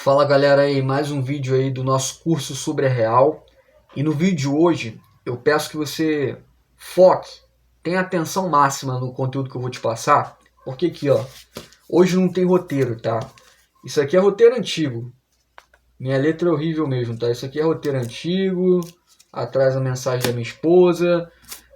Fala galera aí, mais um vídeo aí do nosso curso sobre a real. E no vídeo de hoje eu peço que você foque, tenha atenção máxima no conteúdo que eu vou te passar, porque aqui ó, hoje não tem roteiro, tá? Isso aqui é roteiro antigo, minha letra é horrível mesmo, tá? Isso aqui é roteiro antigo, atrás a mensagem da minha esposa,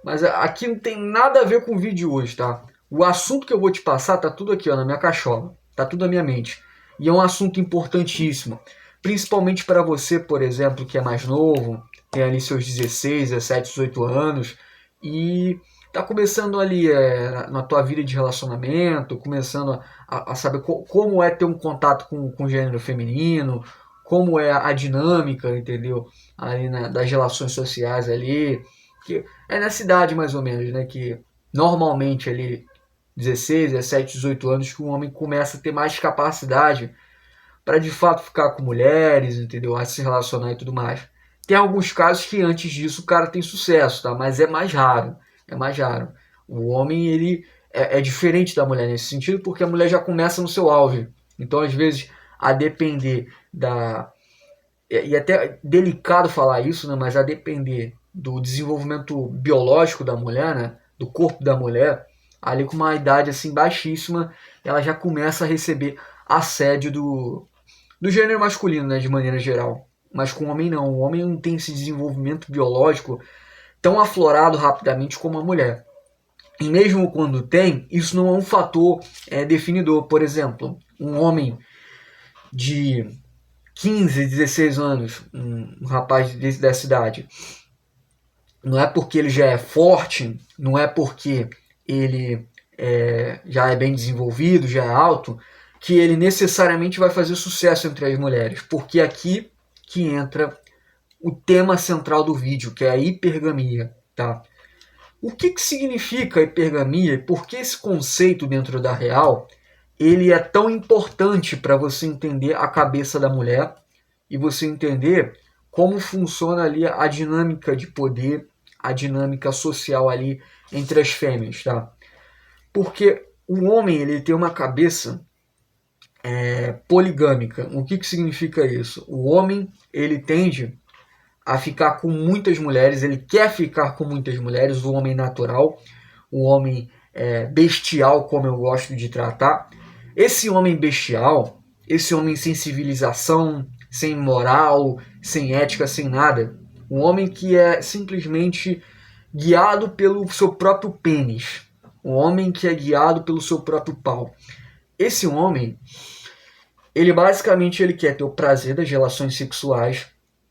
mas aqui não tem nada a ver com o vídeo de hoje, tá? O assunto que eu vou te passar tá tudo aqui ó, na minha cachola, tá tudo na minha mente. E é um assunto importantíssimo, principalmente para você, por exemplo, que é mais novo, tem ali seus 16, 17, 18 anos e tá começando ali na tua vida de relacionamento, começando a saber como é ter um contato com o gênero feminino, como é a dinâmica, entendeu? Ali das relações sociais ali, que é nessa idade mais ou menos, né, que normalmente ali 16, 17, 18 anos que o homem começa a ter mais capacidade para de fato ficar com mulheres, entendeu? A se relacionar e tudo mais. Tem alguns casos que antes disso o cara tem sucesso, tá? Mas é mais raro, é mais raro. O homem ele é diferente da mulher nesse sentido porque a mulher já começa no seu auge. Então às vezes a depender da e até delicado falar isso, né? Mas a depender do desenvolvimento biológico da mulher, né? Do corpo da mulher, ali com uma idade assim baixíssima, ela já começa a receber assédio do gênero masculino, né, de maneira geral. Mas com o homem não. O homem não tem esse desenvolvimento biológico tão aflorado rapidamente como a mulher. E mesmo quando tem, isso não é um fator definidor. Por exemplo, um homem de 15, 16 anos, um rapaz dessa idade, não é porque ele já é forte, não é porque ele já é bem desenvolvido, já é alto, que ele necessariamente vai fazer sucesso entre as mulheres. Porque aqui que entra o tema central do vídeo, que é a hipergamia. Tá? O que significa hipergamia e por que esse conceito dentro da real ele é tão importante para você entender a cabeça da mulher e você entender como funciona ali a dinâmica de poder, a dinâmica social ali entre as fêmeas, tá? Porque o homem ele tem uma cabeça poligâmica. O que significa isso? O homem ele tende a ficar com muitas mulheres, ele quer ficar com muitas mulheres, o homem natural, o homem bestial, como eu gosto de tratar. Esse homem bestial, esse homem sem civilização, sem moral, sem ética, sem nada, um homem que é simplesmente guiado pelo seu próprio pênis, um homem que é guiado pelo seu próprio pau. Esse homem, ele basicamente ele quer ter o prazer das relações sexuais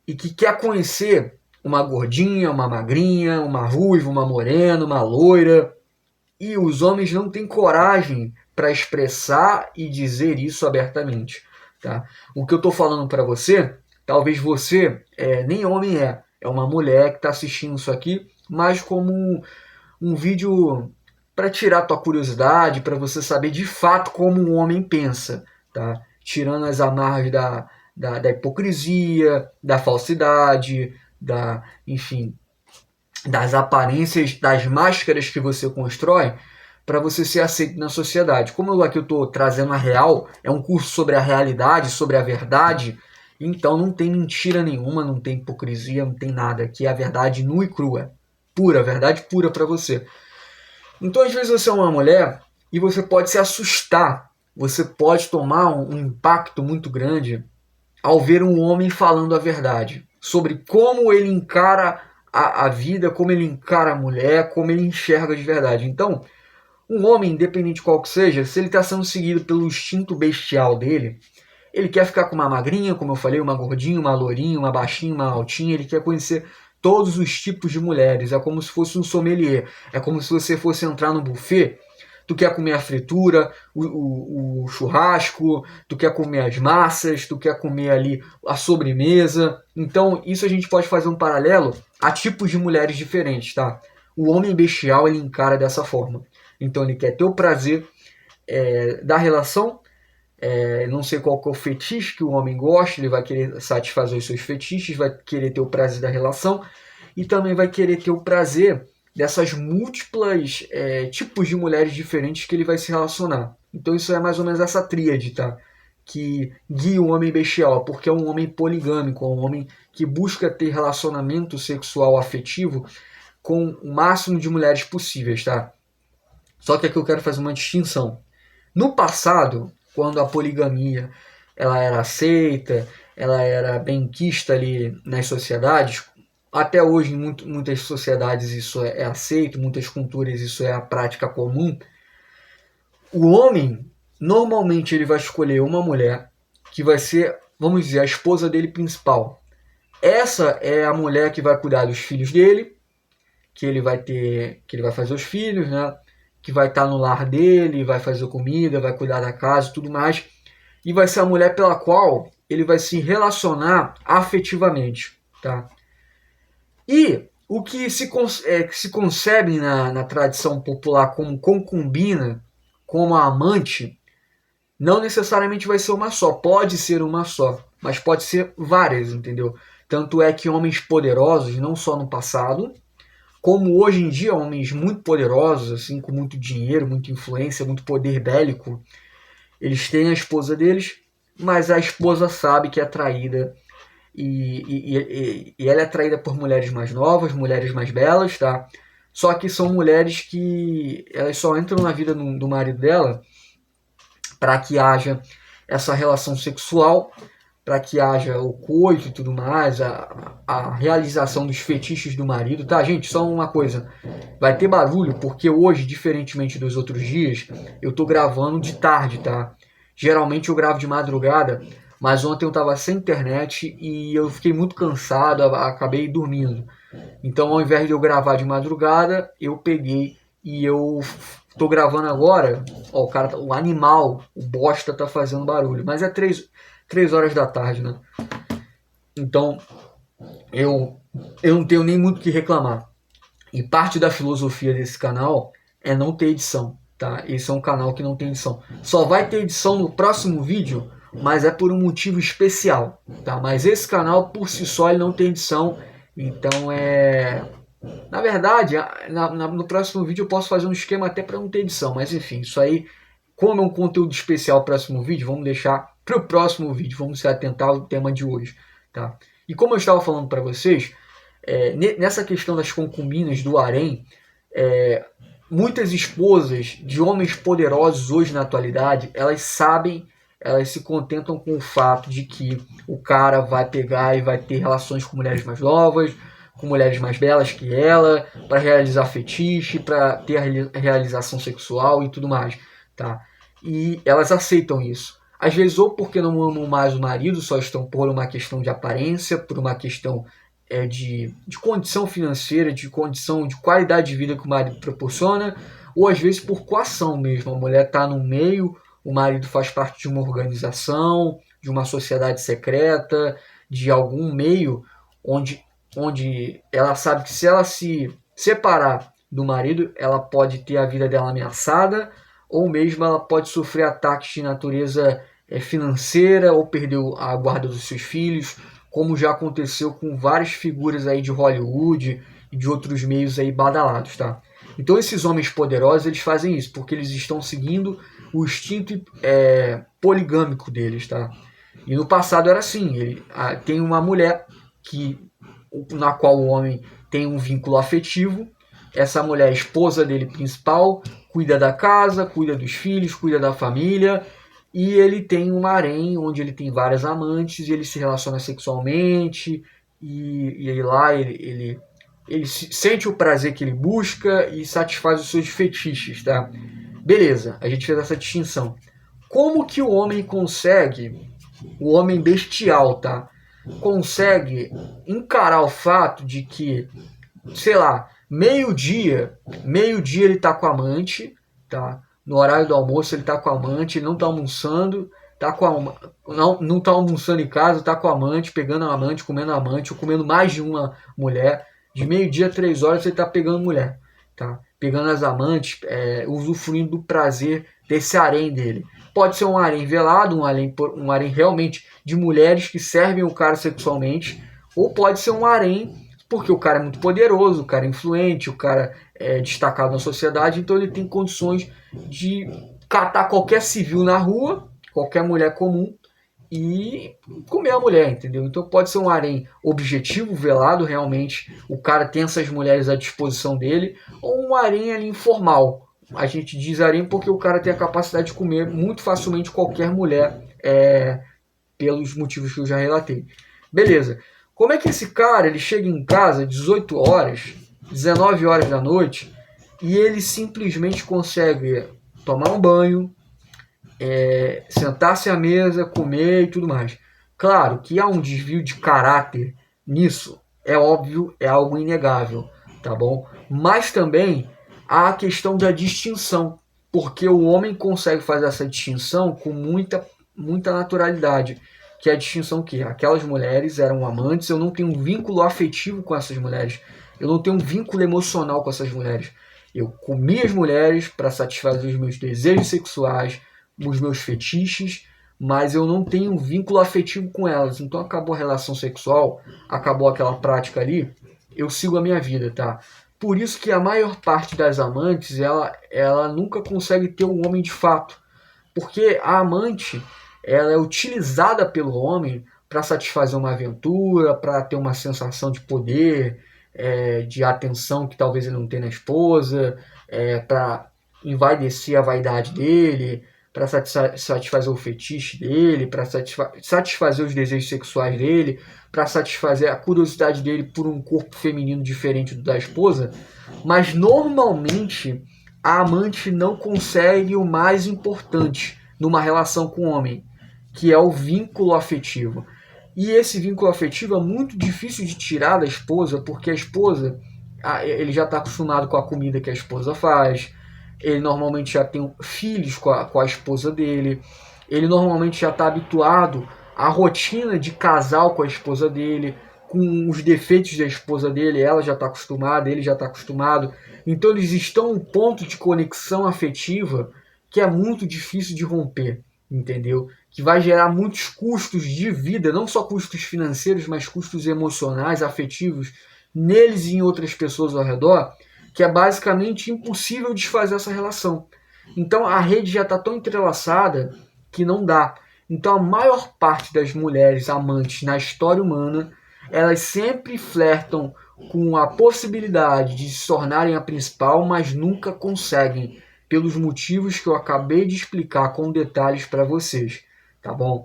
e que quer conhecer uma gordinha, uma magrinha, uma ruiva, uma morena, uma loira. E os homens não têm coragem para expressar e dizer isso abertamente. Tá? O que eu estou falando para você, talvez você nem homem é uma mulher que está assistindo isso aqui, mas como um vídeo para tirar tua curiosidade, para você saber de fato como um homem pensa, tá? Tirando as amarras da hipocrisia, da falsidade, enfim, das aparências, das máscaras que você constrói para você ser aceito na sociedade. Como aqui eu estou trazendo a real, é um curso sobre a realidade, sobre a verdade, então não tem mentira nenhuma, não tem hipocrisia, não tem nada. Aqui é a verdade nua e crua, pura, verdade pura para você. Então às vezes você é uma mulher e você pode se assustar, você pode tomar um impacto muito grande ao ver um homem falando a verdade sobre como ele encara a vida, como ele encara a mulher, como ele enxerga de verdade. Então, um homem, independente de qual que seja, se ele está sendo seguido pelo instinto bestial dele, ele quer ficar com uma magrinha, como eu falei, uma gordinha, uma lourinha, uma baixinha, uma altinha, ele quer conhecer todos os tipos de mulheres, é como se fosse um sommelier, é como se você fosse entrar no buffet, tu quer comer a fritura, o churrasco, tu quer comer as massas, tu quer comer ali a sobremesa. Então isso a gente pode fazer um paralelo a tipos de mulheres diferentes, tá? O homem bestial ele encara dessa forma. Então ele quer ter o prazer da relação, não sei qual que é o fetiche que o homem gosta, ele vai querer satisfazer os seus fetiches, vai querer ter o prazer da relação e também vai querer ter o prazer dessas múltiplas tipos de mulheres diferentes que ele vai se relacionar. Então isso é mais ou menos essa tríade, tá? que guia o homem bestial, porque é um homem poligâmico, é um homem que busca ter relacionamento sexual afetivo com o máximo de mulheres possíveis, tá? Só que aqui eu quero fazer uma distinção. No passado, quando a poligamia ela era aceita, ela era benquista ali nas sociedades, até hoje em muitas sociedades isso é aceito, muitas culturas isso é a prática comum. O homem, normalmente ele vai escolher uma mulher que vai ser, vamos dizer, a esposa dele principal. Essa é a mulher que vai cuidar dos filhos dele, que ele vai fazer os filhos, né? Que vai estar no lar dele, vai fazer comida, vai cuidar da casa e tudo mais. E vai ser a mulher pela qual ele vai se relacionar afetivamente, tá? E o que se concebe na tradição popular como concubina, como amante, não necessariamente vai ser uma só. Pode ser uma só, mas pode ser várias, entendeu? Tanto é que homens poderosos, não só no passado, como hoje em dia, homens muito poderosos, assim, com muito dinheiro, muita influência, muito poder bélico, eles têm a esposa deles, mas a esposa sabe que é traída e ela é atraída por mulheres mais novas, mulheres mais belas, tá? Só que são mulheres que elas só entram na vida do marido dela para que haja essa relação sexual, para que haja o coito e tudo mais, a realização dos fetiches do marido, tá, gente? Só uma coisa, vai ter barulho porque hoje, diferentemente dos outros dias, eu tô gravando de tarde, tá? Geralmente eu gravo de madrugada, mas ontem eu tava sem internet e eu fiquei muito cansado, acabei dormindo. Então, ao invés de eu gravar de madrugada, eu peguei e eu tô gravando agora. Ó, o animal, o bosta tá fazendo barulho, mas é 3 horas da tarde, né? Então, eu não tenho nem muito o que reclamar. E parte da filosofia desse canal é não ter edição, tá? Esse é um canal que não tem edição. Só vai ter edição no próximo vídeo, mas é por um motivo especial, tá? Mas esse canal, por si só, ele não tem edição. Então, na verdade, no próximo vídeo eu posso fazer um esquema até para não ter edição. Mas, enfim, isso aí, como é um conteúdo especial próximo vídeo, vamos deixar para o próximo vídeo. Vamos se atentar ao tema de hoje, tá? E como eu estava falando para vocês, nessa questão das concubinas do harém, muitas esposas de homens poderosos hoje na atualidade, elas sabem, elas se contentam com o fato de que o cara vai pegar e vai ter relações com mulheres mais novas, com mulheres mais belas que ela, para realizar fetiche, para ter a realização sexual e tudo mais, tá? E elas aceitam isso. Às vezes ou porque não amam mais o marido, só estão por uma questão de aparência, por uma questão de condição financeira, de condição de qualidade de vida que o marido proporciona, ou às vezes por coação mesmo. A mulher está no meio, o marido faz parte de uma organização, de uma sociedade secreta, de algum meio onde ela sabe que se ela se separar do marido, ela pode ter a vida dela ameaçada, ou mesmo ela pode sofrer ataques de natureza financeira, ou perder a guarda dos seus filhos, como já aconteceu com várias figuras aí de Hollywood e de outros meios aí badalados, tá? Então esses homens poderosos, eles fazem isso, porque eles estão seguindo o instinto poligâmico deles, tá? E no passado era assim, tem uma mulher na qual o homem tem um vínculo afetivo, essa mulher é esposa dele principal, cuida da casa, cuida dos filhos, cuida da família, e ele tem um harém onde ele tem várias amantes e ele se relaciona sexualmente e aí lá ele sente o prazer que ele busca e satisfaz os seus fetiches, tá? Beleza, a gente fez essa distinção. Como que o homem bestial, tá? Consegue encarar o fato de que, sei lá, meio-dia ele tá com a amante, tá? No horário do almoço ele tá com a amante, ele não tá almoçando, não tá almoçando em casa, tá com a amante, pegando a amante, ou comendo mais de uma mulher. De meio-dia a 3 horas ele tá pegando mulher, tá? Pegando as amantes, usufruindo do prazer desse harém dele. Pode ser um harém velado, um harém realmente de mulheres que servem o cara sexualmente, ou pode ser um harém porque o cara é muito poderoso, o cara é influente, o cara é destacado na sociedade, então ele tem condições de catar qualquer civil na rua, qualquer mulher comum, e comer a mulher, entendeu? Então pode ser um harém objetivo, velado, realmente o cara tem essas mulheres à disposição dele, ou um harém ali informal. A gente diz harém porque o cara tem a capacidade de comer muito facilmente qualquer mulher, pelos motivos que eu já relatei. Beleza. Como é que esse cara ele chega em casa 18 horas, 19 horas da noite, e ele simplesmente consegue tomar um banho, sentar-se à mesa, comer e tudo mais? Claro que há um desvio de caráter nisso, é óbvio, é algo inegável, tá bom? Mas também há a questão da distinção, porque o homem consegue fazer essa distinção com muita naturalidade, que é a distinção que aquelas mulheres eram amantes, eu não tenho um vínculo afetivo com essas mulheres, eu não tenho um vínculo emocional com essas mulheres. Eu comi as mulheres para satisfazer os meus desejos sexuais, os meus fetiches, mas eu não tenho um vínculo afetivo com elas. Então acabou a relação sexual, acabou aquela prática ali, eu sigo a minha vida, tá? Por isso que a maior parte das amantes, ela nunca consegue ter um homem de fato. Porque a amante, ela é utilizada pelo homem para satisfazer uma aventura, para ter uma sensação de poder, de atenção que talvez ele não tenha na esposa, para envaidecer a vaidade dele, para satisfazer o fetiche dele, para satisfazer os desejos sexuais dele, para satisfazer a curiosidade dele por um corpo feminino diferente do da esposa. Mas normalmente a amante não consegue o mais importante numa relação com o homem, que é o vínculo afetivo. E esse vínculo afetivo é muito difícil de tirar da esposa, porque a esposa, ele já está acostumado com a comida que a esposa faz, ele normalmente já tem filhos com a esposa dele, ele normalmente já está habituado à rotina de casal com a esposa dele, com os defeitos da esposa dele, ela já está acostumada, ele já está acostumado. Então eles estão em um ponto de conexão afetiva que é muito difícil de romper, entendeu? Que vai gerar muitos custos de vida, não só custos financeiros, mas custos emocionais, afetivos, neles e em outras pessoas ao redor, que é basicamente impossível desfazer essa relação. Então a rede já está tão entrelaçada que não dá. Então a maior parte das mulheres amantes na história humana, elas sempre flertam com a possibilidade de se tornarem a principal, mas nunca conseguem, pelos motivos que eu acabei de explicar com detalhes para vocês, tá bom?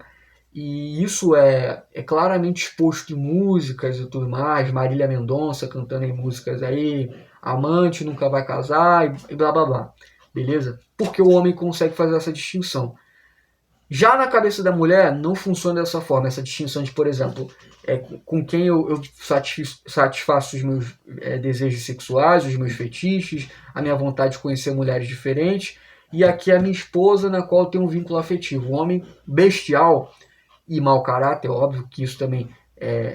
E isso é claramente exposto em músicas e tudo mais, Marília Mendonça cantando em músicas aí, amante nunca vai casar e blá blá blá, beleza? Porque o homem consegue fazer essa distinção. Já na cabeça da mulher não funciona dessa forma, essa distinção de, por exemplo, com quem eu satisfaço os meus desejos sexuais, os meus fetiches, a minha vontade de conhecer mulheres diferentes, e aqui a minha esposa na qual eu tenho um vínculo afetivo. Um homem bestial e mau caráter, óbvio que isso também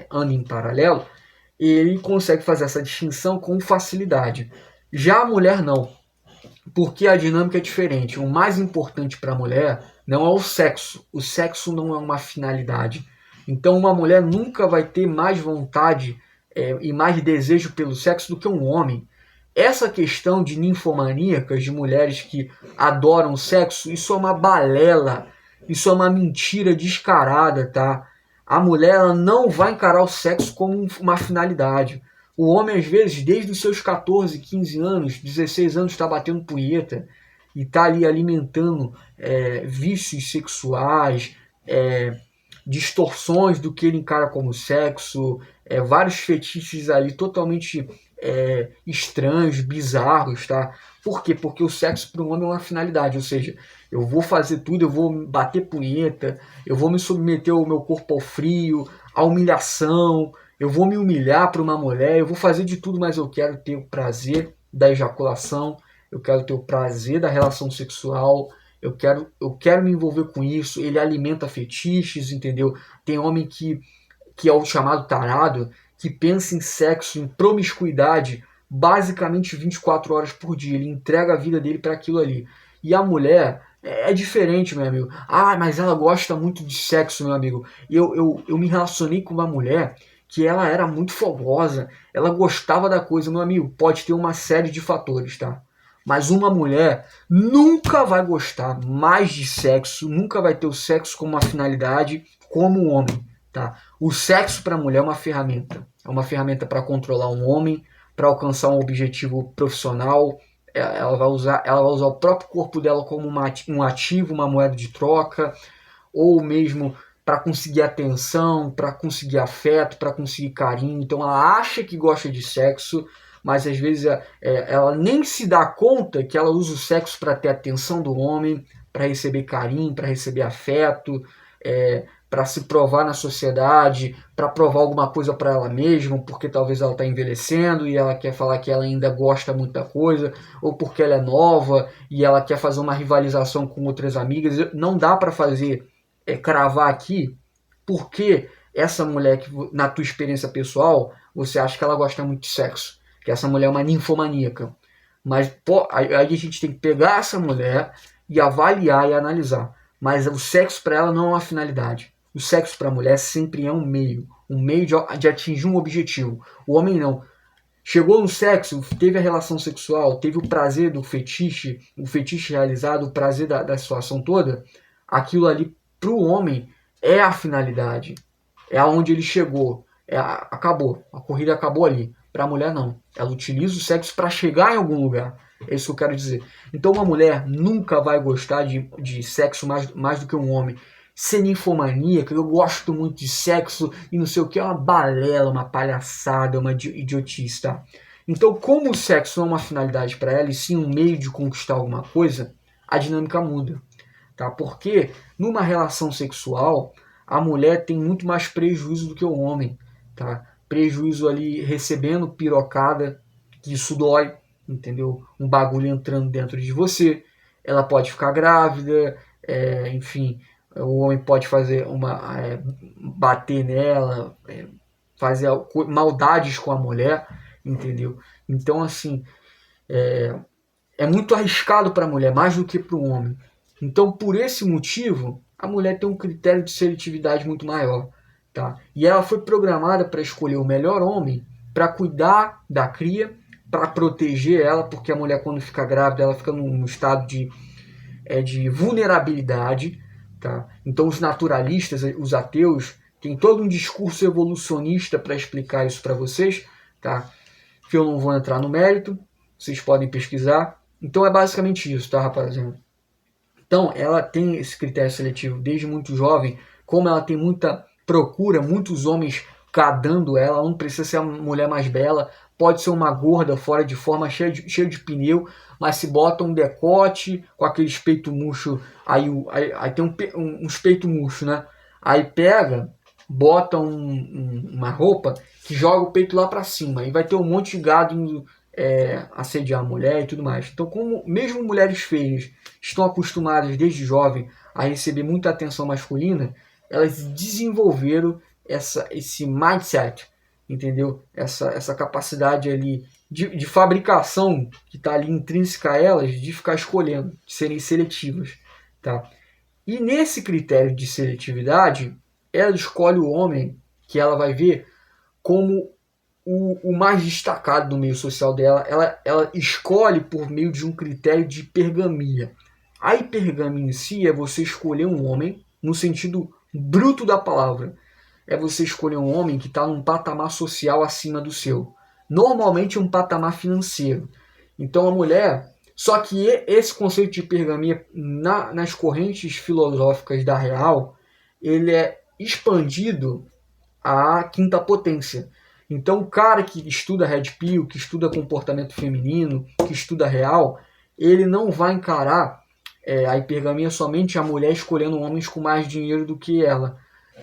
anda em paralelo, ele consegue fazer essa distinção com facilidade. Já a mulher não, porque a dinâmica é diferente. O mais importante para a mulher não é o sexo não é uma finalidade. Então uma mulher nunca vai ter mais vontade e mais desejo pelo sexo do que um homem. Essa questão de ninfomaníacas, de mulheres que adoram sexo, isso é uma balela, isso é uma mentira descarada, tá? A mulher ela não vai encarar o sexo como uma finalidade. O homem, às vezes, desde os seus 14, 15 anos, 16 anos, está batendo punheta e está ali alimentando vícios sexuais, distorções do que ele encara como sexo, vários fetiches ali totalmente estranhos, bizarros, tá? Por quê? Porque o sexo para um homem é uma finalidade, ou seja, eu vou fazer tudo, eu vou bater punheta, eu vou me submeter o meu corpo ao frio, à humilhação, eu vou me humilhar para uma mulher, eu vou fazer de tudo, mas eu quero ter o prazer da ejaculação, eu quero ter o prazer da relação sexual, eu quero me envolver com isso. Ele alimenta fetiches, entendeu? Tem homem que é o chamado tarado, que pensa em sexo, em promiscuidade, basicamente 24 horas por dia. Ele entrega a vida dele para aquilo ali. E a mulher é diferente, meu amigo. Ah, mas ela gosta muito de sexo, meu amigo. Eu me relacionei com uma mulher que ela era muito fogosa, ela gostava da coisa, meu amigo. Pode ter uma série de fatores, tá? Mas uma mulher nunca vai gostar mais de sexo, nunca vai ter o sexo como uma finalidade, como um homem, tá? O sexo para a mulher é uma ferramenta para controlar um homem, para alcançar um objetivo profissional. Ela vai usar o próprio corpo dela como um ativo, uma moeda de troca, ou mesmo para conseguir atenção, para conseguir afeto, para conseguir carinho. Então ela acha que gosta de sexo, mas às vezes ela nem se dá conta que ela usa o sexo para ter a atenção do homem, para receber carinho, para receber afeto, para se provar na sociedade, para provar alguma coisa para ela mesma, porque talvez ela está envelhecendo e ela quer falar que ela ainda gosta muito da coisa, ou porque ela é nova e ela quer fazer uma rivalização com outras amigas. Não dá para fazer cravar aqui porque essa mulher que na tua experiência pessoal você acha que ela gosta muito de sexo, que essa mulher é uma ninfomaníaca. Mas aí a gente tem que pegar essa mulher e avaliar e analisar. Mas o sexo para ela não é uma finalidade. O sexo para a mulher sempre é um meio de atingir um objetivo. O homem não. Chegou no sexo, teve a relação sexual, teve o prazer do fetiche, o fetiche realizado, o prazer da situação toda, aquilo ali para o homem é a finalidade, é aonde ele chegou, acabou, a corrida acabou ali. Para a mulher não, ela utiliza o sexo para chegar em algum lugar, é isso que eu quero dizer. Então uma mulher nunca vai gostar de sexo mais do que um homem. Ser ninfomaníaca, eu gosto muito de sexo e não sei o que, é uma balela, uma palhaçada, uma idiotice, tá? Então, como o sexo não é uma finalidade para ela, e sim um meio de conquistar alguma coisa, a dinâmica muda, tá? Porque numa relação sexual, a mulher tem muito mais prejuízo do que o homem, tá? Prejuízo ali recebendo pirocada, que isso dói, entendeu? Um bagulho entrando dentro de você, ela pode ficar grávida, enfim, o homem pode fazer bater nela, fazer maldades com a mulher, entendeu? Então, assim, é muito arriscado para a mulher, mais do que para o homem. Então, por esse motivo, a mulher tem um critério de seletividade muito maior, tá? E ela foi programada para escolher o melhor homem para cuidar da cria, para proteger ela, porque a mulher, quando fica grávida, ela fica num estado de vulnerabilidade, tá? Então os naturalistas, os ateus, têm todo um discurso evolucionista para explicar isso para vocês, tá? Que eu não vou entrar no mérito, vocês podem pesquisar. Então é basicamente isso, tá, rapaziada? Então ela tem esse critério seletivo desde muito jovem, como ela tem muita procura, muitos homens cadando ela não precisa ser a mulher mais bela, pode ser uma gorda fora de forma, cheia de pneu, mas se bota um decote com aqueles peito murcho, aí tem uns peito murcho, né? Aí pega, bota uma roupa que joga o peito lá para cima, e vai ter um monte de gado indo assediar a mulher e tudo mais. Então, como mesmo mulheres feias estão acostumadas desde jovem a receber muita atenção masculina, elas desenvolveram esse mindset, entendeu? Essa capacidade ali de fabricação que está ali intrínseca a elas, de ficar escolhendo, de serem seletivas, tá? E nesse critério de seletividade, ela escolhe o homem que ela vai ver como o mais destacado do meio social dela. Ela escolhe por meio de um critério de hipergamia. A hipergamia em si é você escolher um homem, no sentido bruto da palavra, é você escolher um homem que está num patamar social acima do seu. Normalmente um patamar financeiro. Então a mulher... Só que esse conceito de hipergamia nas correntes filosóficas da Real, ele é expandido à quinta potência. Então o cara que estuda Red Pill, que estuda comportamento feminino, que estuda Real, ele não vai encarar a hipergamia somente a mulher escolhendo homens com mais dinheiro do que ela.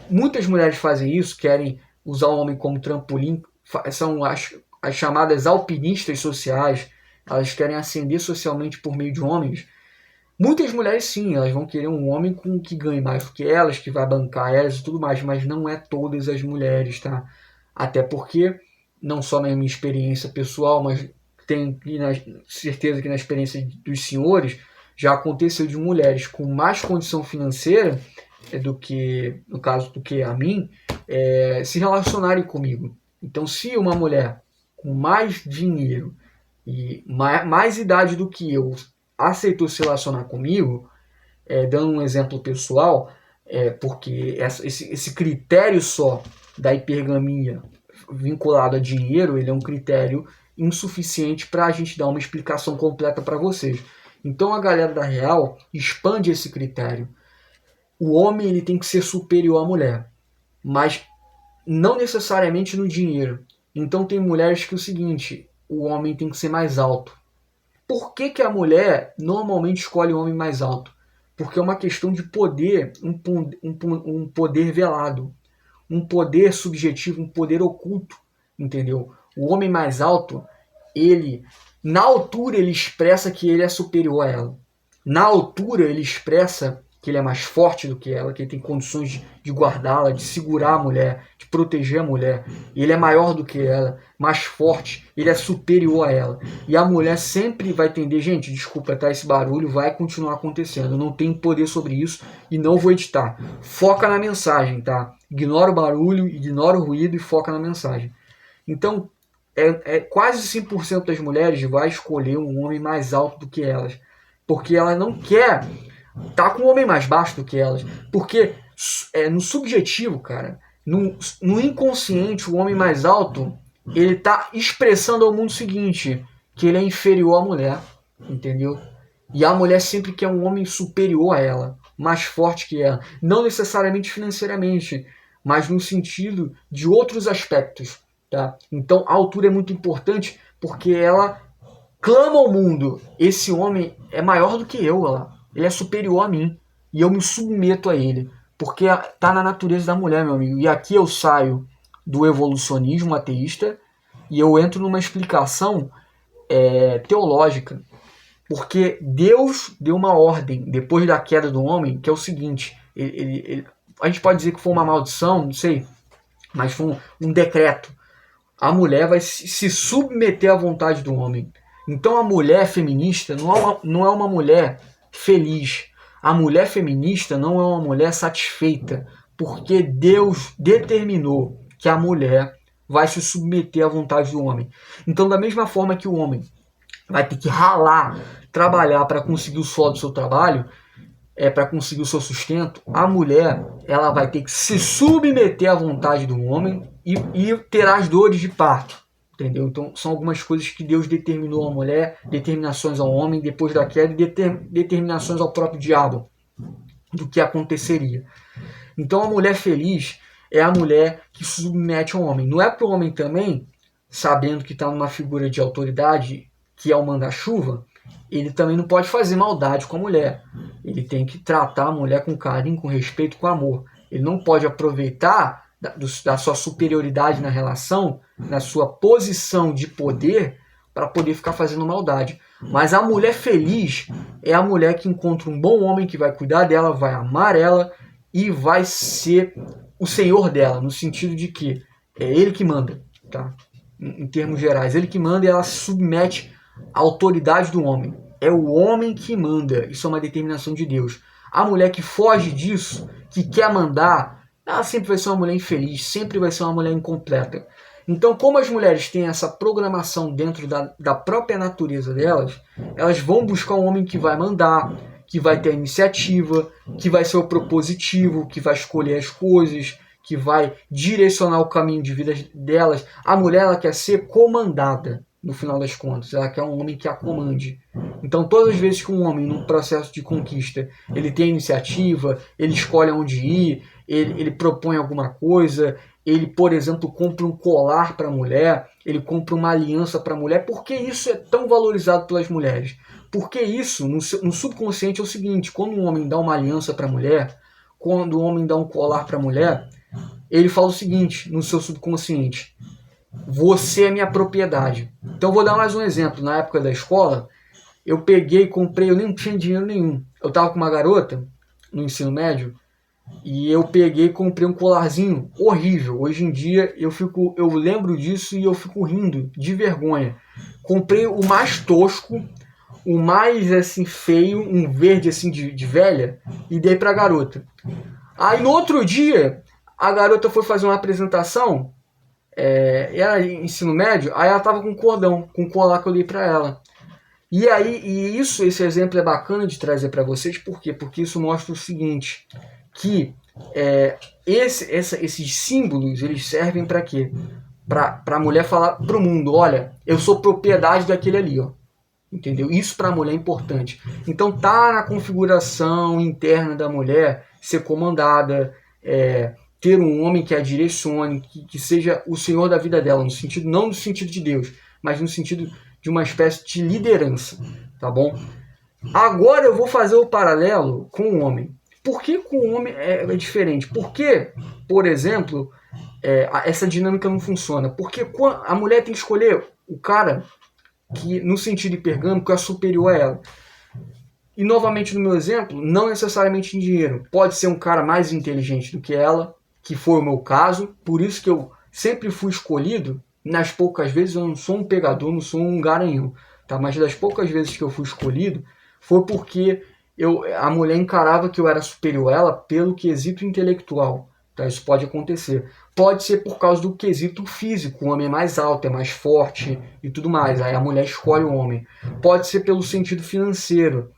Muitas mulheres fazem isso, querem usar o homem como trampolim, são as chamadas alpinistas sociais, elas querem ascender socialmente por meio de homens. Muitas mulheres sim, elas vão querer um homem que ganhe mais do que elas, que vai bancar elas e tudo mais, mas não é todas as mulheres, tá? Até porque, não só na minha experiência pessoal, mas tenho certeza que na experiência dos senhores, já aconteceu de mulheres com mais condição financeira do que, no caso, do que a mim, se relacionarem comigo. Então, se uma mulher com mais dinheiro e mais idade do que eu aceitou se relacionar comigo, dando um exemplo pessoal, porque esse critério só da hipergamia vinculado a dinheiro, ele é um critério insuficiente para a gente dar uma explicação completa para vocês. Então a galera da Real expande esse critério. O homem ele tem que ser superior à mulher, mas não necessariamente no dinheiro. Então tem mulheres que é o seguinte, o homem tem que ser mais alto. Por que a mulher normalmente escolhe o homem mais alto? Porque é uma questão de poder, um poder velado, um poder subjetivo, um poder oculto, entendeu? O homem mais alto, ele, na altura, ele expressa que ele é superior a ela. Na altura, ele expressa que ele é mais forte do que ela, que ele tem condições de guardá-la, de segurar a mulher, de proteger a mulher. Ele é maior do que ela, mais forte, ele é superior a ela. E a mulher sempre vai tender, gente, desculpa, tá? Esse barulho vai continuar acontecendo. Eu não tenho poder sobre isso e não vou editar. Foca na mensagem, tá? Ignora o barulho, ignora o ruído e foca na mensagem. Então, quase 5% das mulheres vai escolher um homem mais alto do que elas. Porque ela não quer estar com um homem mais baixo do que elas. Porque no subjetivo, cara, no inconsciente, o homem mais alto, ele está expressando ao mundo o seguinte, que ele é inferior à mulher, entendeu? E a mulher sempre quer um homem superior a ela, mais forte que ela. Não necessariamente financeiramente, mas no sentido de outros aspectos. Tá? Então a altura é muito importante porque ela clama ao mundo, esse homem é maior do que eu, ele é superior a mim e eu me submeto a ele, porque está na natureza da mulher, meu amigo. E aqui eu saio do evolucionismo ateísta e eu entro numa explicação teológica, porque Deus deu uma ordem depois da queda do homem, que é o seguinte, a gente pode dizer que foi uma maldição, não sei, mas foi um decreto. A mulher vai se submeter à vontade do homem. Então a mulher feminista não é uma mulher feliz. A mulher feminista não é uma mulher satisfeita, porque Deus determinou que a mulher vai se submeter à vontade do homem. Então, da mesma forma que o homem vai ter que ralar, trabalhar para conseguir o suor do seu trabalho, para conseguir o seu sustento, a mulher ela vai ter que se submeter à vontade do homem e ter as dores de parto, entendeu? Então são algumas coisas que Deus determinou à mulher, determinações ao homem depois da queda e determinações ao próprio diabo do que aconteceria. Então a mulher feliz é a mulher que se submete ao homem. Não é para o homem também, sabendo que está numa figura de autoridade, que é o manda-chuva, ele também não pode fazer maldade com a mulher. Ele tem que tratar a mulher com carinho, com respeito, com amor. Ele não pode aproveitar da sua superioridade na relação, na sua posição de poder, para poder ficar fazendo maldade. Mas a mulher feliz é a mulher que encontra um bom homem que vai cuidar dela, vai amar ela e vai ser o senhor dela, no sentido de que é ele que manda, tá? Em termos gerais, ele que manda e ela se submete à autoridade do homem. É o homem que manda, isso é uma determinação de Deus. A mulher que foge disso, que quer mandar, ela sempre vai ser uma mulher infeliz, sempre vai ser uma mulher incompleta. Então, como as mulheres têm essa programação dentro da própria natureza delas, elas vão buscar um homem que vai mandar, que vai ter a iniciativa, que vai ser o propositivo, que vai escolher as coisas, que vai direcionar o caminho de vida delas. A mulher ela quer ser comandada, no final das contas. Ela quer um homem que a comande. Então, todas as vezes que um homem, num processo de conquista, ele tem iniciativa, ele escolhe onde ir, ele propõe alguma coisa, ele, por exemplo, compra um colar para a mulher, ele compra uma aliança para a mulher. Por que isso é tão valorizado pelas mulheres? Porque isso, no subconsciente, é o seguinte, quando um homem dá uma aliança para a mulher, quando um homem dá um colar para a mulher, ele fala o seguinte, no seu subconsciente, você é minha propriedade. Então, vou dar mais um exemplo. Na época da escola, eu peguei e comprei, eu nem tinha dinheiro nenhum. Eu estava com uma garota, no ensino médio, e eu peguei e comprei um colarzinho horrível. Hoje em dia eu lembro disso e eu fico rindo de vergonha. Comprei o mais tosco, o mais assim feio, um verde assim de velha, e dei pra garota. Aí no outro dia, a garota foi fazer uma apresentação, era ensino médio, aí ela tava com cordão, com o colar que eu dei pra ela. E aí, esse exemplo é bacana de trazer para vocês, por quê? Porque isso mostra o seguinte, que esses símbolos, eles servem para quê? Para a mulher falar para o mundo, olha, eu sou propriedade daquele ali, ó. Entendeu? Isso para a mulher é importante. Então tá na configuração interna da mulher ser comandada, ter um homem que a direcione, que seja o senhor da vida dela, no sentido, não no sentido de Deus, mas no sentido de uma espécie de liderança, tá bom? Agora eu vou fazer o paralelo com o homem. Por que com o homem é diferente? Porque, por exemplo, essa dinâmica não funciona. Porque a mulher tem que escolher o cara que, no sentido hipergâmico, é superior a ela. E, novamente, no meu exemplo, não necessariamente em dinheiro. Pode ser um cara mais inteligente do que ela, que foi o meu caso. Por isso que eu sempre fui escolhido. Nas poucas vezes, eu não sou um pegador, não sou um garanhão. Tá? Mas das poucas vezes que eu fui escolhido, foi porque a mulher encarava que eu era superior a ela pelo quesito intelectual. Tá? Isso pode acontecer. Pode ser por causa do quesito físico. O homem é mais alto, é mais forte e tudo mais. Aí a mulher escolhe o homem. Pode ser pelo sentido financeiro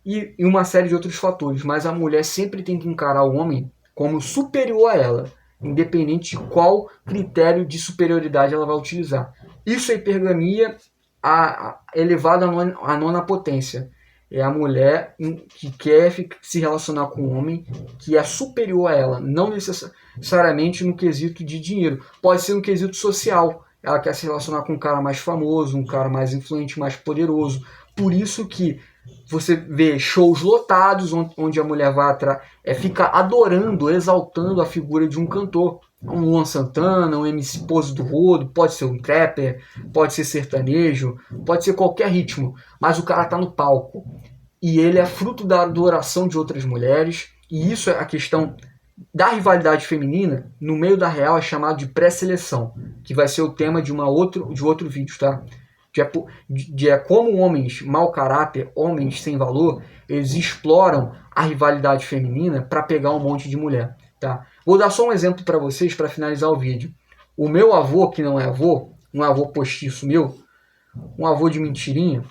e uma série de outros fatores. Mas a mulher sempre tem que encarar o homem como superior a ela, independente de qual critério de superioridade ela vai utilizar. Isso é hipergamia elevada à nona potência. É a mulher que quer se relacionar com um homem que é superior a ela, não necessariamente no quesito de dinheiro. Pode ser no quesito social. Ela quer se relacionar com um cara mais famoso, um cara mais influente, mais poderoso. Por isso que você vê shows lotados onde a mulher vai fica adorando, exaltando a figura de um cantor. Um Luan Santana, um MC Pose do Rodo, pode ser um trapper, pode ser sertanejo, pode ser qualquer ritmo, mas o cara tá no palco. E ele é fruto da adoração de outras mulheres, e isso é a questão da rivalidade feminina, no meio da real é chamado de pré-seleção, que vai ser o tema de outro vídeo, tá? De como homens mau caráter, homens sem valor, eles exploram a rivalidade feminina para pegar um monte de mulher. Tá? Vou dar só um exemplo para vocês para finalizar o vídeo. O meu avô, que não é avô, um avô postiço meu, um avô de mentirinha,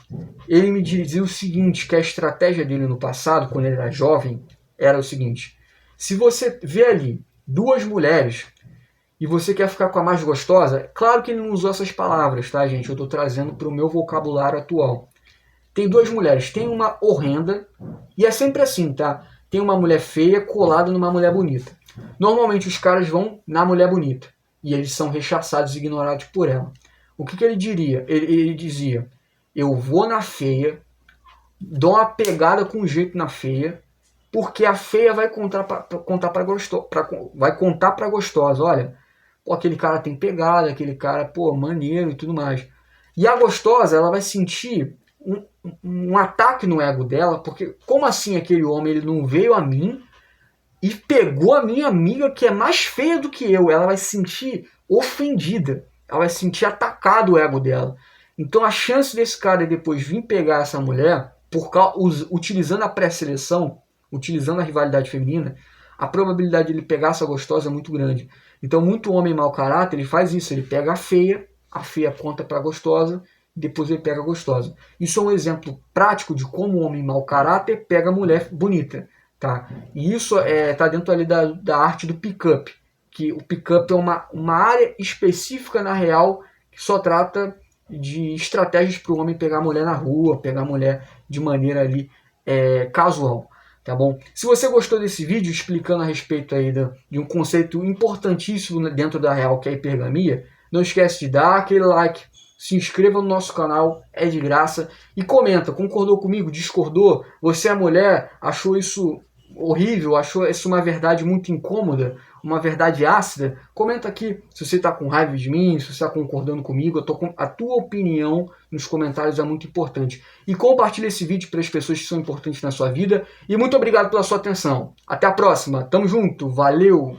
ele me dizia o seguinte, que a estratégia dele no passado, quando ele era jovem, era o seguinte: se você vê ali duas mulheres e você quer ficar com a mais gostosa, claro que ele não usou essas palavras, tá, gente? Eu estou trazendo para o meu vocabulário atual. Tem duas mulheres, tem uma horrenda, e é sempre assim, tá? Tem uma mulher feia colada numa mulher bonita. Normalmente os caras vão na mulher bonita, e eles são rechaçados e ignorados por ela. O que ele diria? Ele dizia, eu vou na feia, dou uma pegada com jeito na feia, porque a feia vai contar para gostosa, olha, pô, aquele cara tem pegada, aquele cara, pô, maneiro e tudo mais. E a gostosa, ela vai sentir um ataque no ego dela, porque como assim aquele homem ele não veio a mim e pegou a minha amiga que é mais feia do que eu? Ela vai se sentir ofendida, ela vai se sentir atacado o ego dela. Então a chance desse cara depois vir pegar essa mulher, utilizando a pré-seleção, utilizando a rivalidade feminina, a probabilidade de ele pegar essa gostosa é muito grande. Então muito homem mau caráter, ele faz isso, ele pega a feia conta para a gostosa, depois ele pega a gostosa. Isso é um exemplo prático de como o homem mau caráter pega a mulher bonita. Tá? E isso tá dentro ali da arte do pick-up, que o pick-up é uma área específica na real que só trata de estratégias para o homem pegar a mulher na rua, pegar a mulher de maneira ali casual. Tá bom? Se você gostou desse vídeo explicando a respeito aí de um conceito importantíssimo dentro da real, que é a hipergamia, não esquece de dar aquele like, se inscreva no nosso canal, é de graça, e comenta, concordou comigo, discordou, você é mulher, achou isso horrível, achou isso uma verdade muito incômoda, uma verdade ácida? Comenta aqui se você está com raiva de mim, se você está concordando comigo. A tua opinião nos comentários é muito importante. E compartilha esse vídeo para as pessoas que são importantes na sua vida. E muito obrigado pela sua atenção. Até a próxima. Tamo junto. Valeu!